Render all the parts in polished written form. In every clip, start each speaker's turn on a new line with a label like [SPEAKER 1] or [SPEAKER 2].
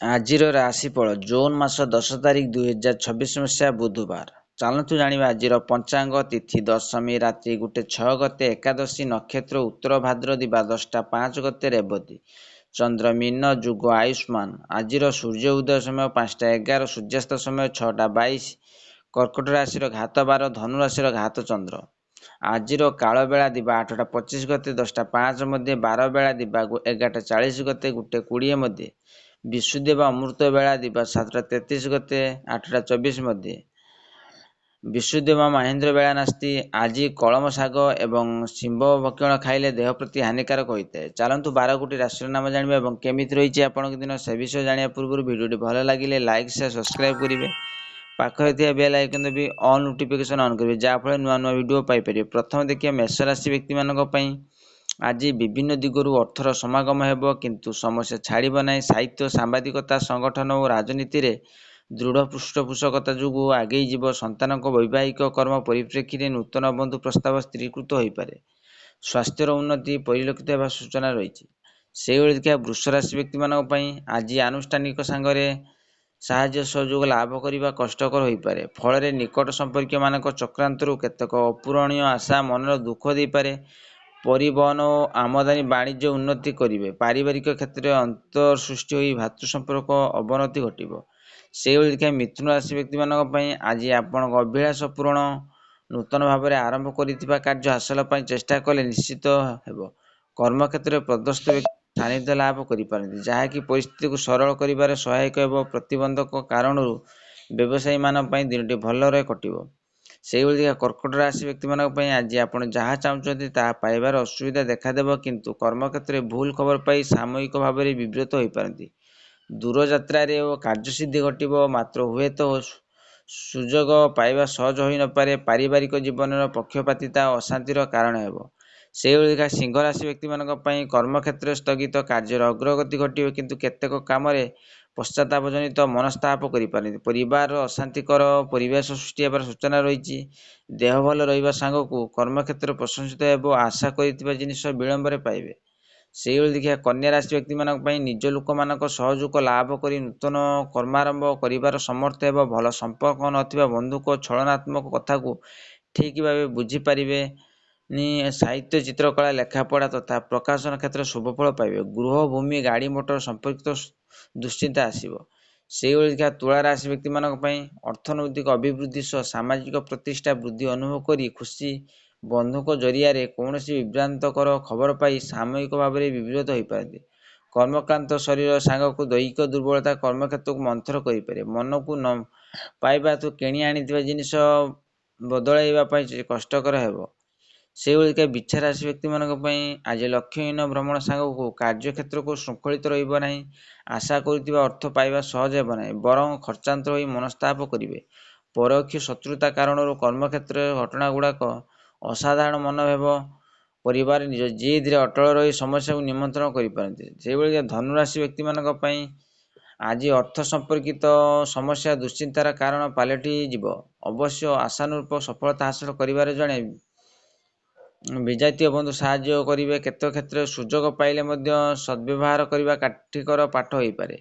[SPEAKER 1] ଆଜିର ରାଶିଫଳ ଜୁନ୍ ମାସ 10 ତାରିଖ 2026 ମସିହା ବୁଧବାର। ଚାଲନ୍ତୁ ଜାଣିବା ଆଜିର ପଞ୍ଚାଙ୍ଗ ତିଥି ଦଶମୀ ରାତ୍ରି 1:06 ଗତେ ଏକାଦଶୀ ନକ୍ଷତ୍ର ଉତ୍ତର ଭାଦ୍ରଦୀବା 10:05 ଗତେ ରେବତୀ ଚନ୍ଦ୍ର ମୀନ ଯୁଗ ଆୟୁଷ୍ମାନ। ଆଜିର ସୂର୍ଯ୍ୟ ଉଦୟ ସମୟ 5:11 ସୂର୍ଯ୍ୟାସ୍ତ ସମୟ 6:22। କର୍କଟ ରାଶିର ଘାତ ବାର ଧନୁ ରାଶିର ଘାତ ଚନ୍ଦ୍ର। ଆଜିର କାଳ ବେଳା ଦିବା 8:25 ଗତେ 10:05 ମଧ୍ୟ 12 ବେଳା ଦିବା 11:40 ଗତେ 1:20 ମଧ୍ୟ ବିଶୁଦ୍ଧ ବା ଅମୃତ ବେଳା ଦିବା 7:33 ଗତେ 8:24 ମଧ୍ୟ ବିଶୁଦ୍ଧ ବା ମହେନ୍ଦ୍ର ବେଳା ନାସ୍ତି। ଆଜି କଳମ ଶାଗ ଏବଂ ଶିମ୍ବ ଭକ୍ଷଣ ଖାଇଲେ ଦେହ ପ୍ରତି ହାନିକାରକ ହୋଇଥାଏ। ଚାଲନ୍ତୁ 12ଗୋଟି ରାଶିର ନାମ ଜାଣିବା ଏବଂ କେମିତି ରହିଛି ଆପଣଙ୍କ ଦିନ ସେ ବିଷୟ ଜାଣିବା ପୂର୍ବରୁ ଭିଡ଼ିଓଟି ଭଲ ଲାଗିଲେ ଲାଇକ୍ ସେୟାର ସବସ୍କ୍ରାଇବ୍ କରିବେ। ପାଖରେ ଥିବା ବେଲ୍ ଆଇକନ୍ ବି ଅଲ୍ ନୋଟିଫିକେସନ୍ ଅନ୍ କରିବେ, ଯାହାଫଳରେ ନୂଆ ନୂଆ ଭିଡ଼ିଓ ପାଇପାରିବେ। ପ୍ରଥମେ ଦେଖିବା ମେଷ ରାଶି ବ୍ୟକ୍ତିମାନଙ୍କ ପାଇଁ। ଆଜି ବିଭିନ୍ନ ଦିଗରୁ ଅର୍ଥର ସମାଗମ ହେବ, କିନ୍ତୁ ସମସ୍ୟା ଛାଡ଼ିବ ନାହିଁ। ସାହିତ୍ୟ, ସାମ୍ବାଦିକତା, ସଂଗଠନ ଓ ରାଜନୀତିରେ ଦୃଢ଼ ପୃଷ୍ଠପୋଷକତା ଯୋଗୁଁ ଆଗେଇ ଯିବ। ସନ୍ତାନଙ୍କ ବୈବାହିକ କର୍ମ ପରିପ୍ରେକ୍ଷୀରେ ନୂତନ ବନ୍ଧୁ ପ୍ରସ୍ତାବ ସ୍ଥିରୀକୃତ ହୋଇପାରେ। ସ୍ୱାସ୍ଥ୍ୟର ଉନ୍ନତି ପରିଲକ୍ଷିତ ହେବା ସୂଚନା ରହିଛି। ସେହିଭଳି ଦେଖିବା ବୃଷ ରାଶି ବ୍ୟକ୍ତିମାନଙ୍କ ପାଇଁ ଆଜି ଆନୁଷ୍ଠାନିକ ସାଙ୍ଗରେ ସାହାଯ୍ୟ ସହଯୋଗ ଲାଭ କରିବା କଷ୍ଟକର ହୋଇପାରେ। ଫଳରେ ନିକଟ ସମ୍ପର୍କୀୟମାନଙ୍କ ଚକ୍ରାନ୍ତରୁ କେତେକ ଅପୂରଣୀୟ ଆଶା ମନରେ ଦୁଃଖ ଦେଇପାରେ। ପରିବହନ ଓ ଆମଦାନୀ ବାଣିଜ୍ୟ ଉନ୍ନତି କରିବେ। ପାରିବାରିକ କ୍ଷେତ୍ରରେ ଅନ୍ତର ସୃଷ୍ଟି ହୋଇ ଭାତୃ ସମ୍ପର୍କ ଅବନତି ଘଟିବ। ସେହିଭଳି ଦେଖିବା ମିଥୁନ ରାଶି ବ୍ୟକ୍ତିମାନଙ୍କ ପାଇଁ ଆଜି ଆପଣଙ୍କ ଅଭିଳାଷ ପୂରଣ। ନୂତନ ଭାବରେ ଆରମ୍ଭ କରିଥିବା କାର୍ଯ୍ୟ ହାସଲ ପାଇଁ ଚେଷ୍ଟା କଲେ ନିଶ୍ଚିତ ହେବ। କର୍ମକ୍ଷେତ୍ରରେ ପଦସ୍ଥ ବ୍ୟକ୍ତି ସାନ୍ନିଧ୍ୟ ଲାଭ କରିପାରନ୍ତି, ଯାହାକି ପରିସ୍ଥିତିକୁ ସରଳ କରିବାରେ ସହାୟକ ହେବ। ପ୍ରତିବନ୍ଧକ କାରଣରୁ ବ୍ୟବସାୟୀମାନଙ୍କ ପାଇଁ ଦିନଟି ଭଲରେ କଟିବ। ସେହିଭଳି କର୍କଟ ରାଶି ବ୍ୟକ୍ତିମାନଙ୍କ ପାଇଁ ଆଜି ଆପଣ ଯାହା ଚାହୁଁଛନ୍ତି ତାହା ପାଇବାର ଅସୁବିଧା ଦେଖାଦେବ, କିନ୍ତୁ କର୍ମକ୍ଷେତ୍ରରେ ଭୁଲ ଖବର ପାଇ ସାମୟିକ ଭାବରେ ବିବ୍ରତ ହୋଇପାରନ୍ତି। ଦୂରଯାତ୍ରାରେ ଓ କାର୍ଯ୍ୟସିଦ୍ଧି ଘଟିବ, ମାତ୍ର ହୁଏତ ସୁଯୋଗ ପାଇବା ସହଜ ହୋଇନପାରେ। ପାରିବାରିକ ଜୀବନର ପକ୍ଷପାତିତା ଅଶାନ୍ତିର କାରଣ ହେବ। ସେହିଭଳି ସିଂହ ରାଶି ବ୍ୟକ୍ତିମାନଙ୍କ ପାଇଁ କର୍ମକ୍ଷେତ୍ରରେ ସ୍ଥଗିତ କାର୍ଯ୍ୟର ଅଗ୍ରଗତି ଘଟିବ, କିନ୍ତୁ କେତେକ କାମରେ ପଶ୍ଚାତାପଜନିତ ମନସ୍ତାପ କରିପାରନ୍ତି। ପରିବାରର ଅଶାନ୍ତିକର ପରିବେଶ ସୃଷ୍ଟି ହେବାର ସୂଚନା ରହିଛି। ଦେହ ଭଲ ରହିବା ସାଙ୍ଗକୁ କର୍ମକ୍ଷେତ୍ର ପ୍ରଶଂସିତ ହେବ। ଆଶା କରିଥିବା ଜିନିଷ ବିଳମ୍ବରେ ପାଇବେ। ସେହିଭଳି ଦେଖିବା କନ୍ୟା ରାଶି ବ୍ୟକ୍ତିମାନଙ୍କ ପାଇଁ ନିଜ ଲୋକମାନଙ୍କ ସହଯୋଗ ଲାଭ କରି ନୂତନ କର୍ମାରମ୍ଭ କରିବାର ସମର୍ଥ ହେବ। ଭଲ ସମ୍ପର୍କ ନଥିବା ବନ୍ଧୁଙ୍କ ଛଳନାତ୍ମକ କଥାକୁ ଠିକ୍ ଭାବେ ବୁଝିପାରିବେ। ସାହିତ୍ୟ, ଚିତ୍ରକଳା, ଲେଖାପଢ଼ା ତଥା ପ୍ରକାଶନ କ୍ଷେତ୍ରରେ ଶୁଭଫଳ ପାଇବେ। ଗୃହ, ଭୂମି, ଗାଡ଼ି ମଟର ସମ୍ପର୍କିତ ଦୁଶ୍ଚିନ୍ତା ଆସିବ। ସେହିଭଳି ଦେଖିବା ତୁଳା ରାଶି ବ୍ୟକ୍ତିମାନଙ୍କ ପାଇଁ ଅର୍ଥନୈତିକ ଅଭିବୃଦ୍ଧି ସହ ସାମାଜିକ ପ୍ରତିଷ୍ଠା ବୃଦ୍ଧି ଅନୁଭବ କରି ଖୁସି। ବନ୍ଧୁଙ୍କ ଜରିଆରେ କୌଣସି ବିଭ୍ରାନ୍ତକର ଖବର ପାଇ ସାମୟିକ ଭାବରେ ବିବ୍ରତ ହୋଇପାରନ୍ତି। କର୍ମକ୍ଲାନ୍ତ ଶରୀର ସାଙ୍ଗକୁ ଦୈହିକ ଦୁର୍ବଳତା କର୍ମକ୍ଷେତ୍ରକୁ ମନ୍ଥର କରିପାରେ। ମନକୁ ନ ପାଇବା ହେତୁ କିଣି ଆଣିଥିବା ଜିନିଷ ବଦଳାଇବା ପାଇଁ କଷ୍ଟକର ହେବ। ସେହିଭଳି ବିଛା ରାଶି ବ୍ୟକ୍ତିମାନଙ୍କ ପାଇଁ ଆଜି ଲକ୍ଷ୍ୟହୀନ ଭ୍ରମଣ ସାଙ୍ଗକୁ କାର୍ଯ୍ୟକ୍ଷେତ୍ରକୁ ଶୃଙ୍ଖଳିତ ରହିବ ନାହିଁ। ଆଶା କରୁଥିବା ଅର୍ଥ ପାଇବା ସହଜ ହେବ ନାହିଁ, ବରଂ ଖର୍ଚ୍ଚାନ୍ତର ହୋଇ ମନସ୍ତାପ କରିବେ। ପରୋକ୍ଷ ଶତ୍ରୁତା କାରଣରୁ କର୍ମକ୍ଷେତ୍ରରେ ଘଟଣାଗୁଡ଼ାକ ଅସାଧାରଣ ମନେ ହେବ। ପରିବାର ନିଜ ଜିଦ୍ରେ ଅଟଳ ରହି ସମସ୍ୟାକୁ ନିମନ୍ତ୍ରଣ କରିପାରନ୍ତି। ସେହିଭଳି ଧନୁରାଶି ବ୍ୟକ୍ତିମାନଙ୍କ ପାଇଁ ଆଜି ଅର୍ଥ ସମ୍ପର୍କିତ ସମସ୍ୟା ଦୁଶ୍ଚିନ୍ତାର କାରଣ ପାଲଟିଯିବ। ଅବଶ୍ୟ ଆଶାନୁରୂପ ସଫଳତା ହାସଲ କରିବାରେ ଜଣେ ବିଜାତୀୟ ବନ୍ଧୁ ସାହାଯ୍ୟ କରିବେ। କେତେକ କ୍ଷେତ୍ରରେ ସୁଯୋଗ ପାଇଲେ ମଧ୍ୟ ସଦ୍ବ୍ୟବହାର କରିବା କାଠିକର ପାଠ ହୋଇପାରେ।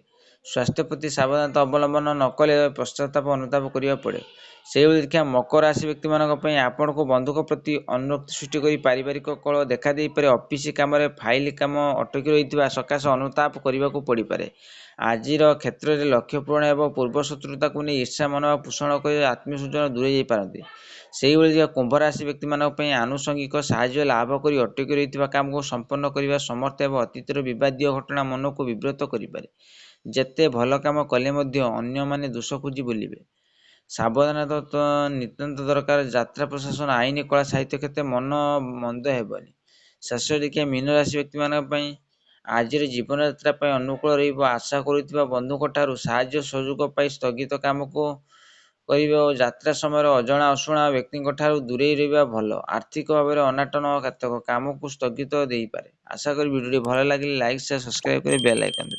[SPEAKER 1] ସ୍ୱାସ୍ଥ୍ୟ ପ୍ରତି ସାବଧାନତା ଅବଲମ୍ବନ ନ କଲେ ପଶ୍ଚାତାପ ଅନୁତାପ କରିବାକୁ ପଡ଼େ। ସେହିଭଳି ଦେଖିବା ମକର ରାଶି ବ୍ୟକ୍ତିମାନଙ୍କ ପାଇଁ ଆପଣଙ୍କୁ ବନ୍ଧୁଙ୍କ ପ୍ରତି ଅନୁରକ୍ତି ସୃଷ୍ଟି କରି ପାରିବାରିକ କଳହ ଦେଖାଦେଇପାରେ। ଅଫିସ କାମରେ ଫାଇଲ କାମ ଅଟକି ରହିଥିବା ସକାଶେ ଅନୁତାପ କରିବାକୁ ପଡ଼ିପାରେ। ଆଜିର କ୍ଷେତ୍ରରେ ଲକ୍ଷ୍ୟ ପୂରଣ ହେବ। ପୂର୍ବ ଶତ୍ରୁତାକୁ ନେଇ ଈର୍ଷା ମନୋଭାବ ପୋଷଣ କରି ଆତ୍ମୀୟସ୍ୱଜନ ଦୂରେଇ ଯାଇପାରନ୍ତି। ସେହିଭଳି କୁମ୍ଭ ରାଶି ବ୍ୟକ୍ତିମାନଙ୍କ ପାଇଁ ଆନୁଷଙ୍ଗିକ ସାହାଯ୍ୟ ଲାଭ କରି ଅଟକି ରହିଥିବା କାମକୁ ସମ୍ପନ୍ନ କରିବା ସମର୍ଥ ହେବ। ଅତୀତର ବିବାଦୀୟ ଘଟଣା ମନକୁ ବିବ୍ରତ କରିପାରେ। ଯେତେ ଭଲ କାମ କଲେ ମଧ୍ୟ ଅନ୍ୟମାନେ ଦୋଷ ଖୋଜି ବୁଲିବେ। ସାବଧାନତା ନିତାନ୍ତ ଦରକାର। ଯାତ୍ରା, ପ୍ରଶାସନ, ଆଇନ, କଳା, ସାହିତ୍ୟ କ୍ଷେତ୍ରରେ ମନ ମନ୍ଦ ହେବନି। ଶେଷରେ ଦେଖିବା ମୀନ ରାଶି ବ୍ୟକ୍ତିମାନଙ୍କ ପାଇଁ ଆଜିର ଜୀବନଯାତ୍ରା ପାଇଁ ଅନୁକୂଳ ରହିବ। ଆଶା କରୁଥିବା ବନ୍ଧୁଙ୍କ ଠାରୁ ସାହାଯ୍ୟ ସହଯୋଗ ପାଇ ସ୍ଥଗିତ କାମକୁ କରିବେ ଓ ଯାତ୍ରା ସମୟରେ ଅଜଣା ଅଶୁଣା ବ୍ୟକ୍ତିଙ୍କ ଠାରୁ ଦୂରେଇ ରହିବା ଭଲ। ଆର୍ଥିକ ଭାବରେ ଅନାଟନ କେତେକ କାମକୁ ସ୍ଥଗିତ ଦେଇପାରେ। ଆଶା କରି ଭିଡ଼ିଓଟି ଭଲ ଲାଗିଲେ ଲାଇକ୍ ସେୟାର ସବସ୍କ୍ରାଇବ୍ କରି ବେଲ୍ ଆଇକନ୍